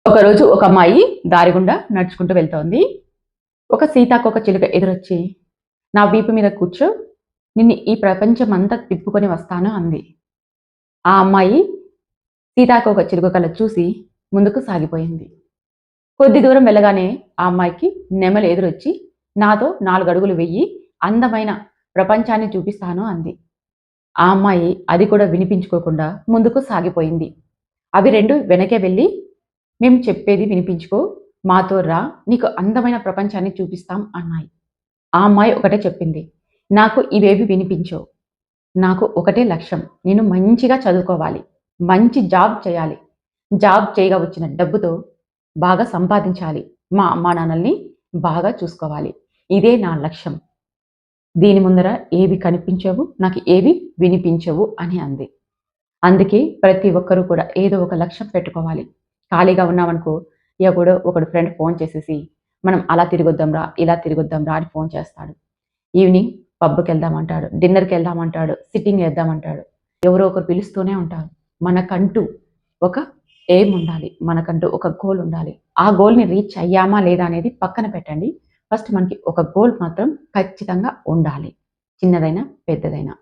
ఒకరోజు ఒక అమ్మాయి దారి గుండా నడుచుకుంటూ వెళ్తోంది. ఒక సీతాకోక చిలుక ఎదురొచ్చి, "నా వీపు మీద కూర్చో, నిన్ను ఈ ప్రపంచమంతా తిప్పుకొని వస్తాను" అంది. ఆ అమ్మాయి సీతాకోక చిలుక కళ్ళ చూసి ముందుకు సాగిపోయింది. కొద్ది దూరం వెళ్ళగానే ఆ అమ్మాయికి నెమలి ఎదురొచ్చి, "నాతో 4 అడుగులు వెయ్యి, అందమైన ప్రపంచాన్ని చూపిస్తాను" అంది. ఆ అమ్మాయి అది కూడా వినిపించుకోకుండా ముందుకు సాగిపోయింది. అవి 2 వెనకే వెళ్ళి, "మేము చెప్పేది వినిపించుకో, మాతో రా, నీకు అందమైన ప్రపంచాన్ని చూపిస్తాం" అన్నాయి. ఆ అమ్మాయి ఒకటే చెప్పింది, "నాకు ఇవేవి వినిపించవు. నాకు ఒకటే లక్ష్యం. నేను మంచిగా చదువుకోవాలి. మంచి జాబ్ చేయాలి. జాబ్ చేయగా వచ్చిన డబ్బుతో బాగా సంపాదించాలి. మా అమ్మానాన్నల్ని బాగా చూసుకోవాలి. ఇదే నా లక్ష్యం. దీని ముందర ఏవి కనిపించవు, నాకు ఏవి వినిపించవు" అని అంది. అందుకే ప్రతి ఒక్కరు కూడా ఏదో ఒక లక్ష్యం పెట్టుకోవాలి. ఖాళీగా ఉన్నామనుకో, ఎవడో ఒకడు ఫ్రెండ్ ఫోన్ చేసేసి, "మనం అలా తిరిగొద్దాం రా, ఇలా తిరిగొద్దాం రా" అని ఫోన్ చేస్తాడు. ఈవినింగ్ పబ్‌కెళ్దామంటాడు, డిన్నర్‌కెళ్దామంటాడు, సిట్టింగ్ ఏద్దామంటాడు. ఎవరో ఒకరు పిలుస్తూనే ఉంటారు. మనకంటూ ఒక ఎయిమ్ ఉండాలి. మనకంటూ ఒక గోల్ ఉండాలి. ఆ గోల్‌ని రీచ్ అయ్యామా లేదా అనేది పక్కన పెట్టండి. ఫస్ట్ మనకి ఒక గోల్ మాత్రం ఖచ్చితంగా ఉండాలి. చిన్నదైనా, పెద్దదైనా.